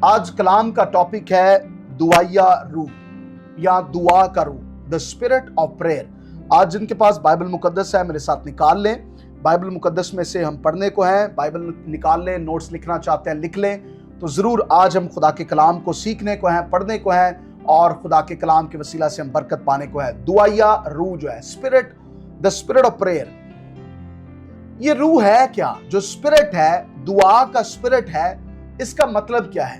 آج کلام کا ٹاپک ہے دعائیا روح یا دعا کا روح، the spirit of prayer۔ آج جن کے پاس بائبل مقدس ہے میرے ساتھ نکال لیں، بائبل مقدس میں سے ہم پڑھنے کو ہیں، بائبل نکال لیں، نوٹس لکھنا چاہتے ہیں لکھ لیں، تو ضرور آج ہم خدا کے کلام کو سیکھنے کو ہیں، پڑھنے کو ہیں، اور خدا کے کلام کے وسیلہ سے ہم برکت پانے کو ہے۔ دعائیا روح جو ہے spirit, the spirit of prayer، یہ روح ہے کیا؟ جو اسپرٹ ہے، دعا کا اسپرٹ ہے، اس کا مطلب کیا ہے؟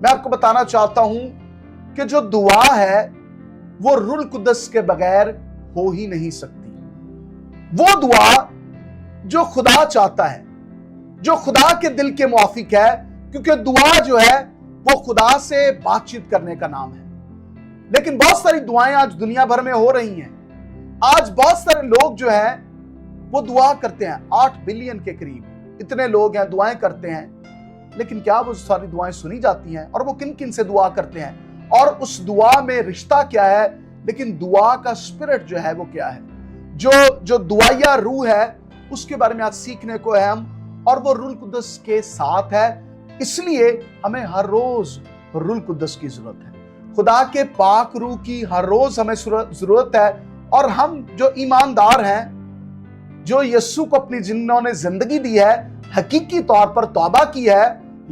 میں آپ کو بتانا چاہتا ہوں کہ جو دعا ہے وہ روح القدس کے بغیر ہو ہی نہیں سکتی۔ وہ دعا جو خدا چاہتا ہے، جو خدا کے دل کے موافق ہے، کیونکہ دعا جو ہے وہ خدا سے بات چیت کرنے کا نام ہے۔ لیکن بہت ساری دعائیں آج دنیا بھر میں ہو رہی ہیں۔ آج بہت سارے لوگ جو ہیں وہ دعا کرتے ہیں، 8 بلین کے قریب اتنے لوگ ہیں دعائیں کرتے ہیں، لیکن کیا وہ ساری دعائیں سنی جاتی ہیں؟ اور وہ کن کن سے دعا کرتے ہیں؟ اور اس دعا میں رشتہ کیا ہے؟ لیکن دعا کا اسپرٹ جو ہے وہ کیا ہے؟ جو دعائیا روح ہے اس کے بارے میں آج سیکھنے کو ہے ہم، اور وہ روح القدس کے ساتھ ہے۔ اس لیے ہمیں ہر روز روح القدس کی ضرورت ہے، خدا کے پاک روح کی ہر روز ہمیں ضرورت ہے۔ اور ہم جو ایماندار ہیں، جو یسوع کو اپنی جنہوں نے زندگی دی ہے، حقیقی طور پر توبہ کی ہے،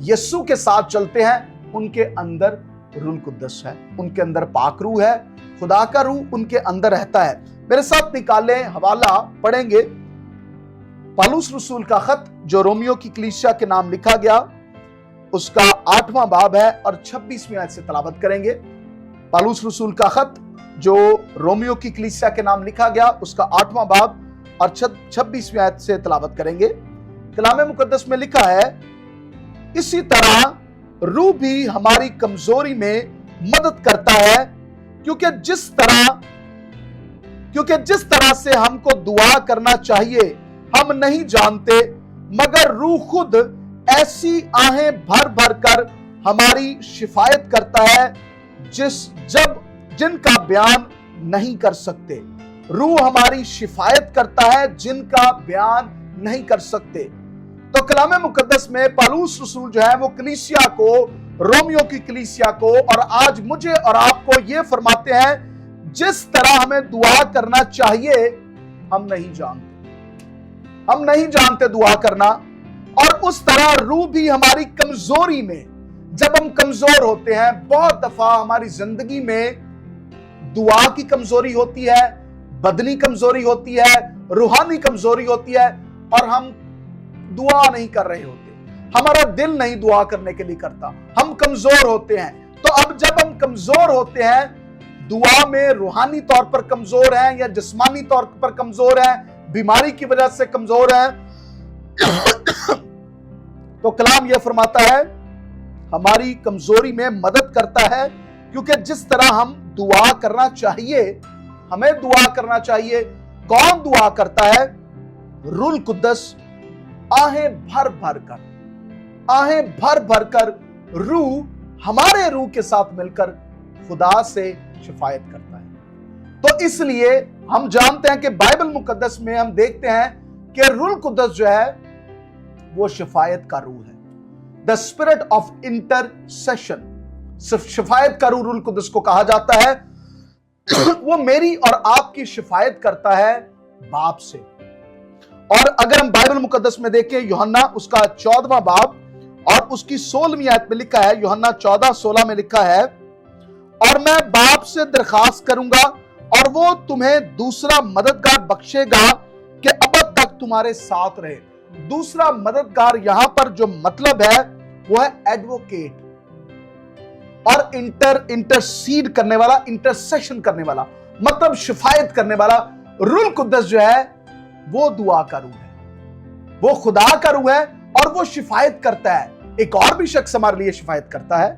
یسوع کے ساتھ چلتے ہیں، ان کے اندر روح القدس ہے، ان کے اندر پاک روح ہے، خدا کا روح ان کے اندر رہتا ہے۔ میرے ساتھ نکالیں، حوالہ پڑھیں گے پالوس رسول کا خط جو رومیو کی کلیسیا کے نام لکھا گیا، اس کا 8واں باب ہے اور 26ویں آیت سے تلاوت کریں گے۔ پالوس رسول کا خط جو رومیو کی کلیسیا کے نام لکھا گیا، اس کا 8واں باب اور 26ویں آیت سے تلاوت کریں گے۔ کلام مقدس میں لکھا ہے، اسی طرح روح بھی ہماری کمزوری میں مدد کرتا ہے، کیونکہ جس طرح سے ہم کو دعا کرنا چاہیے ہم نہیں جانتے، مگر روح خود ایسی آہیں بھر بھر کر ہماری شفاعت کرتا ہے جن کا بیان نہیں کر سکتے۔ روح ہماری شفاعت کرتا ہے جن کا بیان نہیں کر سکتے۔ تو کلام مقدس میں پالوس رسول جو ہے وہ کلیسیا کو، رومیو کی کلیسیا کو، اور آج مجھے اور آپ کو یہ فرماتے ہیں، جس طرح ہمیں دعا کرنا چاہیے ہم نہیں جانتے دعا کرنا، اور اس طرح روح بھی ہماری کمزوری میں، جب ہم کمزور ہوتے ہیں، بہت دفعہ ہماری زندگی میں دعا کی کمزوری ہوتی ہے، بدنی کمزوری ہوتی ہے، روحانی کمزوری ہوتی ہے، اور ہم دعا نہیں کر رہے ہوتے، ہمارا دل نہیں دعا کرنے کے لیے کرتا، ہم کمزور ہوتے ہیں۔ تو اب جب ہم کمزور ہوتے ہیں، دعا میں روحانی طور پر کمزور ہیں یا جسمانی طور پر کمزور ہیں، بیماری کی وجہ سے کمزور ہیں، تو کلام یہ فرماتا ہے ہماری کمزوری میں مدد کرتا ہے، کیونکہ جس طرح ہم دعا کرنا چاہیے، ہمیں دعا کرنا چاہیے۔ کون دعا کرتا ہے؟ روح القدس آہیں بھر بھر کر روح ہمارے روح کے ساتھ مل کر خدا سے شفاعت کرتا ہے۔ تو اس لیے ہم جانتے ہیں کہ بائبل مقدس میں ہم دیکھتے ہیں کہ روح القدس جو ہے وہ شفاعت کا روح ہے، the spirit of intercession۔ شفاعت کا روح القدس کو کہا جاتا ہے۔ وہ میری اور آپ کی شفاعت کرتا ہے باپ سے۔ اور اگر ہم بائبل مقدس میں دیکھیں، یوحنا اس کا 14واں باب اور اس کی 16ویں آیت میں لکھا ہے، یوحنا 14:16 میں لکھا ہے، اور میں باپ سے درخواست کروں گا اور وہ تمہیں دوسرا مددگار بخشے گا کہ ابد تک تمہارے ساتھ رہے۔ دوسرا مددگار یہاں پر جو مطلب ہے وہ ہے ایڈوکیٹ اور انٹرسیڈ کرنے والا، انٹرسیشن کرنے والا، مطلب شفاعت کرنے والا۔ روح القدس جو ہے وہ دعا کا روح ہے، وہ خدا کا روح ہے، اور وہ شفاعت کرتا ہے۔ ایک اور بھی شخص ہمارے لیے شفاعت کرتا ہے،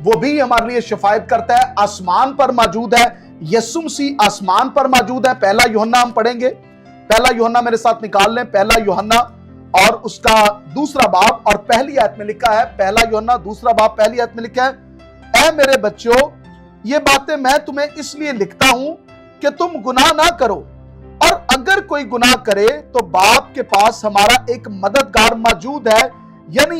وہ بھی ہمارے لیے شفاعت کرتا ہے، آسمان پر موجود ہے، یسوع مسیح آسمان پر موجود ہے۔ پہلا یوحنا ہم پڑھیں گے، پہلا یوحنا میرے ساتھ نکال لیں، پہلا یوحنا اور اس کا 2 باب اور پہلی آیت میں لکھا ہے، پہلا یوحنا 2 باب پہلی آیت میں لکھا ہے، اے میرے بچوں، یہ باتیں میں تمہیں اس لیے لکھتا ہوں کہ تم گناہ نہ کرو، اور اگر کوئی گناہ کرے تو باپ کے پاس ہمارا ایک مددگار موجود ہے، یعنی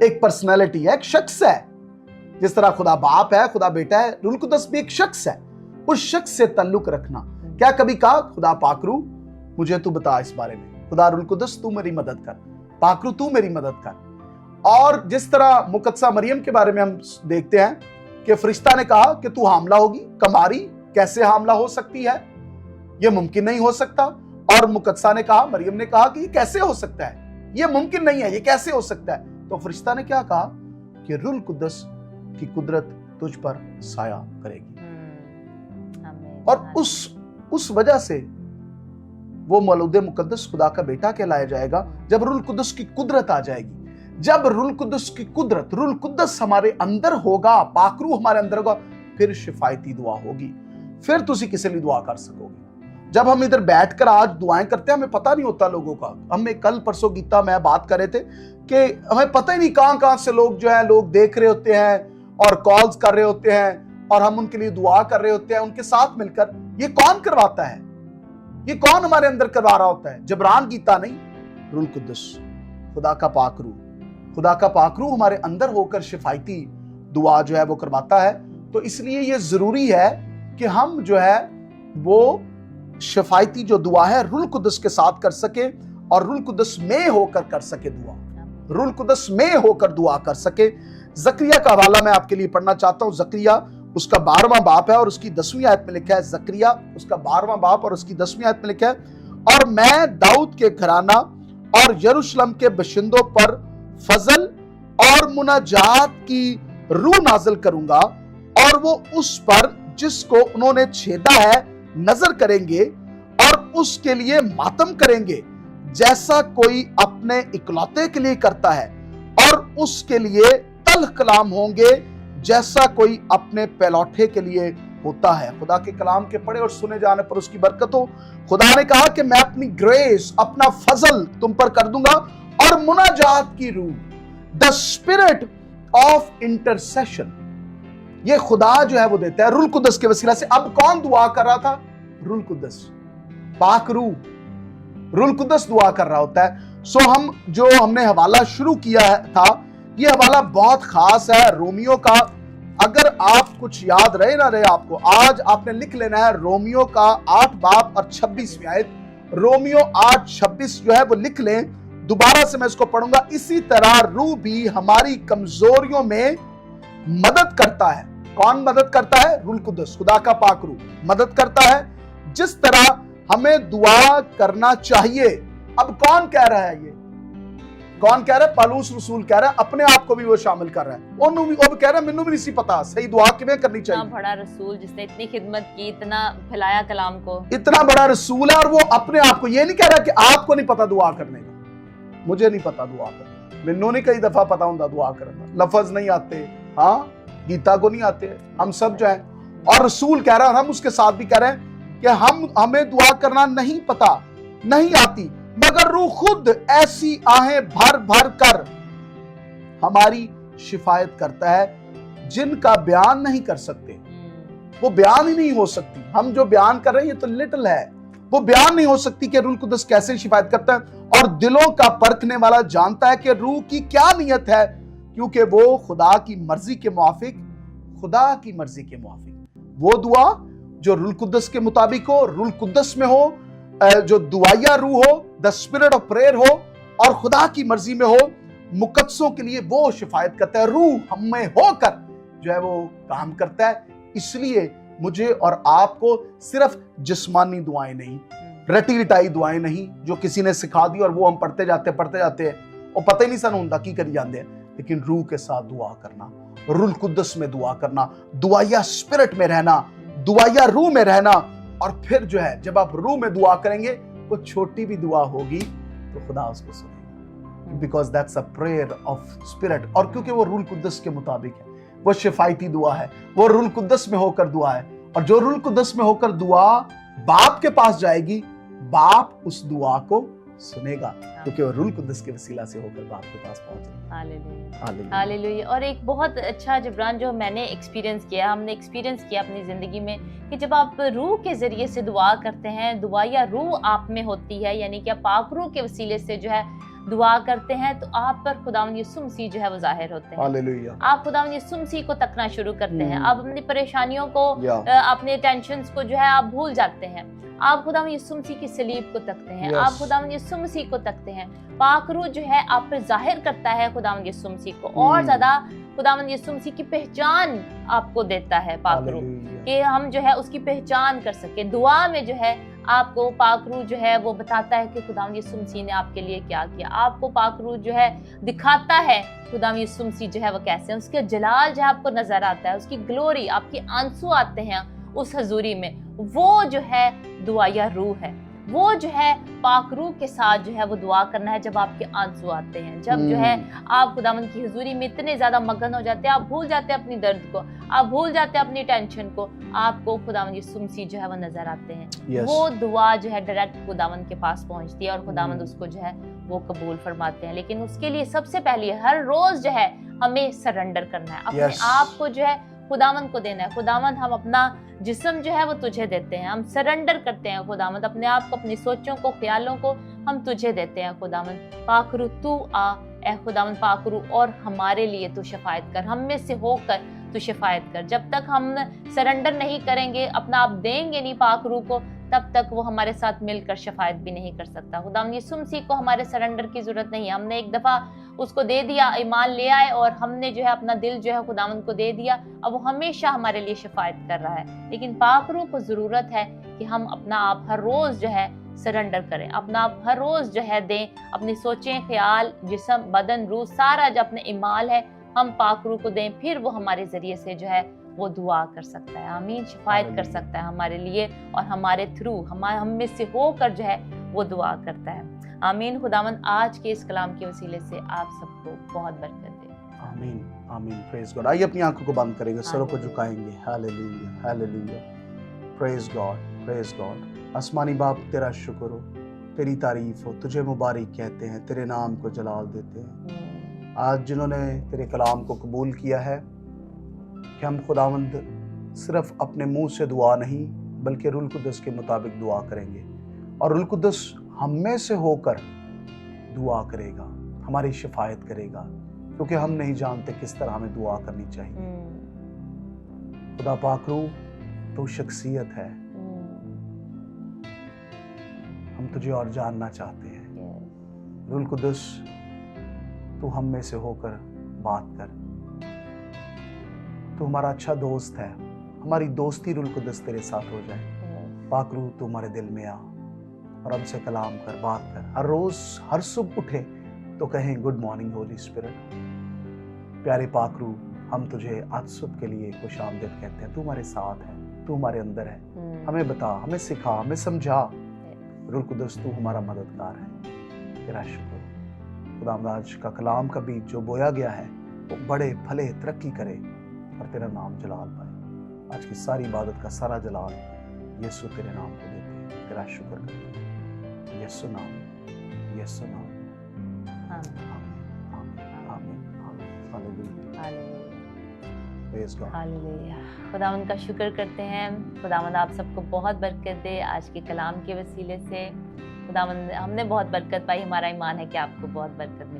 ایک پرسنالٹی ہے, ایک شخص ہے. جس طرح خدا باپ ہے, خدا بیٹا ہے, روح القدس بھی ایک شخص ہے. اس شخص سے تعلق رکھنا. کیا کبھی کہا خدا پاک روح مجھے تو بتا اس بارے میں, خدا روح القدس تو میری مدد کر, پاک روح تو میری مدد کر. اور جس طرح مقدسہ مریم کے بارے میں ہم دیکھتے ہیں کہ فرشتہ نے کہا کہ تو حاملہ ہوگی, کماری کیسے حاملہ ہو سکتی ہے, یہ ممکن نہیں ہو سکتا. اور مقدسہ نے کہا, مریم نے کہا کہ یہ کیسے ہو سکتا ہے, یہ ممکن نہیں ہے, یہ کیسے ہو سکتا ہے. تو فرشتہ نے کیا کہا کہ روح القدس کی قدرت تجھ پر سایہ کرے گی. اور اس وجہ سے وہ مولود مقدس خدا کا بیٹا کہلایا جائے گا جب روح القدس کی قدرت آ جائے گی. جب روح القدس کی قدرت, روح القدس ہمارے اندر ہوگا, پاک روح ہمارے اندر ہوگا, پھر شفایتی دعا ہوگی, پھر تسی کسی لیے دعا کر سکو گے. جب ہم ادھر بیٹھ کر آج دعائیں کرتے ہیں, ہمیں پتہ نہیں ہوتا لوگوں کا. ہمیں کل پرسوں گیتا میں بات کر رہے تھے کہ ہمیں پتہ ہی نہیں کہاں سے لوگ جو ہیں لوگ دیکھ رہے ہوتے ہیں اور کالز کر رہے ہوتے ہیں, اور ہم ان کے لیے دعا کر رہے ہوتے ہیں ان کے ساتھ مل کر. یہ کون کرواتا ہے, یہ کون ہمارے اندر کروا رہا ہوتا ہے؟ جبران گیتا نہیں, روح القدس, خدا کا پاک روح. خدا کا پاک روح ہمارے اندر ہو کر شفایتی دعا جو ہے وہ کرواتا ہے. تو اس لیے یہ ضروری ہے کہ ہم جو ہے وہ شفایتی جو دعا ہے روح القدس کے ساتھ کر سکے, اور روح القدس میں ہو کر سکے دعا, روح القدس میں ہو کر دعا کر سکے. زکریا کا حوالہ میں آپ کے لیے پڑھنا چاہتا ہوں. زکریا اس کا 12واں باب ہے اور اس کی 10ویں آیت میں لکھا ہے. زکریا اس کا 12واں باب اور اس کی 10ویں آیت میں لکھا ہے, اور میں داؤد کے گھرانہ اور یروشلم کے باشندوں پر فضل اور مناجات کی روح نازل کروں گا, اور وہ اس پر جس کو انہوں نے چھیدا ہے نظر کریں گے, اور اس کے لیے ماتم کریں گے جیسا کوئی اپنے اکلوتے کے لیے کرتا ہے, اور اس کے لیے تلخ کلام ہوں گے جیسا کوئی اپنے پہلوٹے کے لیے ہوتا ہے. خدا کے کلام کے پڑھے اور سنے جانے پر اس کی برکت ہو. خدا نے کہا کہ میں اپنی گریس, اپنا فضل تم پر کر دوں گا, اور مناجات کی روح, the spirit of intercession, یہ خدا جو ہے وہ دیتا ہے روح القدس کے وسیلہ سے. اب کون دعا کر رہا تھا؟ روح القدس, پاک روح, روح القدس دعا کر رہا ہوتا ہے. ہم نے حوالہ شروع کیا تھا, یہ حوالہ بہت خاص ہے رومیو کا. اگر آپ کچھ یاد رہے نہ رہے آپ کو, آج آپ نے لکھ لینا ہے رومیو کا 8 باب اور 26ویں آیت. رومیو 8:26 جو ہے وہ لکھ لیں. دوبارہ سے میں اس کو پڑھوں گا. اسی طرح روح بھی ہماری کمزوریوں میں مدد کرتا ہے. کون مدد کرتا ہے؟ روح القدس, خدا کا پاک روح مدد کرتا ہے, جس طرح ہمیں دعا کرنا چاہیے. اب کون کہہ رہا ہے یہ؟ کون کہہ رہا ہے؟ پالوس رسول کہہ رہا ہے, اپنے آپ کو بھی وہ شامل کر رہا ہے. وہ بھی کہہ رہا ہے مینوں بھی نہیں سی پتا صحیح دعا کیویں کرنی چاہیے. اتنا بڑا رسول جس نے اتنی خدمت کی, اتنا پھیلایا کلام کو, اتنا بڑا رسول ہے, اور وہ اپنے آپ کو یہ نہیں کہہ رہا کہ آپ کو نہیں پتا دعا کرنے کا, مجھے نہیں پتا دعا کرنا, مینوں نہیں کئی دفعہ پتا ہوندا دعا کرنا, لفظ نہیں آتے, ہاں گیتا کو نہیں آتے, ہم سب جو ہیں. اور رسول کہہ رہا ہے, اور ہم اس کے ساتھ بھی کہہ رہے ہیں کہ ہمیں دعا کرنا نہیں پتا, نہیں آتی, مگر روح خود ایسی آہیں بھر بھر کر ہماری شفایت کرتا ہے جن کا بیان نہیں کر سکتے. وہ بیان ہی نہیں ہو سکتی. ہم جو بیان کر رہے ہیں یہ تو لٹل ہے, وہ بیان نہیں ہو سکتی کہ روح القدس کیسے شفایت کرتا ہے. اور دلوں کا پرکھنے والا جانتا ہے کہ روح کی کیا نیت ہے, کیونکہ وہ خدا کی مرضی کے موافق, خدا کی مرضی کے موافق وہ دعا جو روح القدس کے مطابق ہو, روح القدس میں ہو, جو دعائیہ روح ہو, the spirit of prayer ہو, اور خدا کی مرضی میں ہو, مقدسوں کے لیے وہ شفایت کرتا ہے. روح ہم میں ہو کر جو ہے وہ کام کرتا ہے. اس لیے مجھے اور آپ کو صرف جسمانی دعائیں نہیں, رٹی رٹائی دعائیں نہیں جو کسی نے سکھا دی اور وہ ہم پڑھتے جاتے ہیں اور پتہ ہی نہیں سن ہوندا کی کری جاندے ہیں, لیکن روح کے ساتھ دعا کرنا, روح القدس میں دعا کرنا, دعائیہ اسپرٹ میں رہنا, دعائیہ روح میں رہنا. اور پھر جو ہے جب آپ روح میں دعا کریں گے, وہ چھوٹی بھی دعا ہوگی تو خدا اس کو سنے گا, because that's a prayer of spirit. اور کیونکہ وہ روح القدس کے مطابق ہے, وہ شفایتی دعا ہے, وہ روح القدس میں ہو کر دعا ہے. اور جو روح القدس میں ہو کر دعا باپ کے پاس جائے گی, باپ اس دعا کو سنے گا, کیونکہ وہ روح القدس کے وسیلہ سے ہو کر باپ کے پاس پہنچ گا. ہاللیلویہ. اور ایک بہت اچھا جبران جو میں نے ایکسپیرینس کیا, ہم نے ایکسپیرینس کیا اپنی زندگی میں, کہ جب آپ روح کے ذریعے سے دعا کرتے ہیں, دعا یا روح آپ میں ہوتی ہے, یعنی کہ پاک روح کے وسیلے سے جو ہے دعا کرتے ہیں تو آپ پر خداوند یسوع مسیح جو ہے وہ ظاہر ہوتے ہیں. Hallelujah. آپ خداوند یسوع مسیح کو تکنا شروع کرتے ہیں. آپ اپنی پریشانیوں کو Yeah. اپنے ٹینشنز کو جو ہے آپ بھول جاتے ہیں. آپ خداوند یسوع مسیح کی صلیب کو تکتے ہیں. Yes. آپ خداوند یسوع مسیح کو تکتے ہیں. پاک روح جو ہے آپ پر ظاہر کرتا ہے خداوند یسوع مسیح کو اور زیادہ خداوند یسوع مسیح کی پہچان آپ کو دیتا ہے پاک روح Hallelujah. کہ ہم جو ہے اس کی پہچان کر سکیں. دعا میں جو ہے آپ کو پاک روح جو ہے وہ بتاتا ہے کہ خداوند یسوع مسیح نے آپ کے لیے کیا کیا. آپ کو پاک روح جو ہے دکھاتا ہے خداوند یسوع مسیح جو ہے وہ کیسے ہیں. اس کے جلال جو ہے آپ کو نظر آتا ہے, اس کی گلوری, آپ کی آنسو آتے ہیں اس حضوری میں. وہ جو ہے دعائیا روح ہے. وہ جو ہے پاک روح کے ساتھ جو ہے وہ دعا کرنا ہے جب آپ کے آنسو آتے ہیں, جب جو ہے آپ خداوند کی حضوری میں اتنے زیادہ مگن ہو جاتے ہیں, آپ بھول جاتے ہیں اپنی درد کو, آپ بھول جاتے ہیں اپنی ٹینشن کو, آپ کو خداوند یسوع مسیح جو ہے وہ نظر آتے ہیں. وہ دعا جو ہے ڈائریکٹ خداوند کے پاس پہنچتی ہے اور خداوند اس کو جو ہے وہ قبول فرماتے ہیں. لیکن اس کے لیے سب سے پہلے ہر روز جو ہے ہمیں سرنڈر کرنا ہے, اپنے آپ کو جو ہے خداوند کو دینا ہے. خداوند ہم اپنا جسم جو ہے وہ تجھے دیتے ہیں, ہم سرنڈر کرتے ہیں خداوند, اپنے آپ کو, اپنی سوچوں کو, خیالوں کو ہم تجھے دیتے ہیں خداوند. پاک روح تو آ اے خداوند پاک روح اور ہمارے لیے تو شفاعت کر, ہم میں سے ہو کر تو شفاعت کر. جب تک ہم سرنڈر نہیں کریں گے, اپنا آپ دیں گے نہیں پاک روح کو, تب تک وہ ہمارے ساتھ مل کر شفاعت بھی نہیں کر سکتا. خداوند یسوع مسیح کو ہمارے سرنڈر کی ضرورت نہیں ہے. ہم نے ایک دفعہ اس کو دے دیا, ایمان لے آئے اور ہم نے جو ہے اپنا دل جو ہے خداوند کو دے دیا, اب وہ ہمیشہ ہمارے لیے شفاعت کر رہا ہے. لیکن پاک روح کو ضرورت ہے کہ ہم اپنا آپ ہر روز جو ہے سرنڈر کریں, اپنا آپ ہر روز جو ہے دیں, اپنی سوچیں, خیال, جسم, بدن, روح, سارا جو اپنے اعمال ہے ہم پاک روح کو دیں. پھر وہ ہمارے ذریعے سے جو ہے وہ دعا کر سکتا ہے. آمین. شفاعت کر سکتا ہے ہمارے لیے اور ہمارے تھرو ہم میں سے ہو کر جو ہے وہ دعا کرتا ہے. آمین. خداوند آج کے اس کلام کے وسیلے سے آپ سب کو بہت برکت دے. آمین آمین. پریز گاڈ. آئیے اپنی آنکھوں کو بند کریں گے, سروں کو جھکائیں گے. ہاللیلویا ہاللیلویا. پریز گاڈ پریز گاڈ. آسمانی باپ تیرا شکر ہو, تیری تعریف ہو, تجھے مبارک کہتے ہیں, تیرے نام کو جلال دیتے ہیں. آج جنہوں نے تیرے کلام کو قبول کیا ہے کہ ہم خداوند صرف اپنے منہ سے دعا نہیں بلکہ روح القدس کے مطابق دعا کریں گے, اور روح القدس ہم میں سے ہو کر دعا کرے گا, ہماری شفاعت کرے گا, کیونکہ ہم نہیں جانتے کس طرح ہمیں دعا کرنی چاہیے. خدا پاک روح تو شخصیت ہے, ہم تجھے اور جاننا چاہتے ہیں. روح القدس تو ہم میں سے ہو کر بات کر, تو ہمارا اچھا دوست ہے, ہماری دوستی روح القدس تیرے ساتھ ہو جائے. پاک روح تو ہمارے دل میں آ اور ہم سے کلام کر, بات کر. ہر روز ہر صبح اٹھے تو کہیں گڈ مارننگ ہولی اسپرٹ. پیارے پاک روح, ہم تجھے آج صبح کے لیے خوش آمدید کہتے ہیں. تو ہمارے ساتھ ہے, تو ہمارے اندر ہے, ہمیں بتا, ہمیں سکھا, ہمیں سمجھا. روح القدس تو ہمارا مددگار ہے. تیرا شکر. خداوند آج کا کلام کا بیج جو بویا گیا ہے وہ بڑے پھلے, ترقی کرے اور تیرا نام جلال پائے. آج کی ساری عبادت کا سارا جلال یسوع تیرے نام کو دیتے ہیں. تیرا شکر کرتے ہیں. یسوع نام, یسوع نام. آمین آمین آمین آمین. ہاللیلویا. پریز گاڈ. ہاللیلویا. خداوند کا شکر کرتے ہیں. خداوند آپ سب کو بہت برکت دے آج کے کلام کے وسیلے سے. خداوند ہم نے بہت برکت پائی, ہمارا ایمان ہے کہ آپ کو بہت برکت ملے.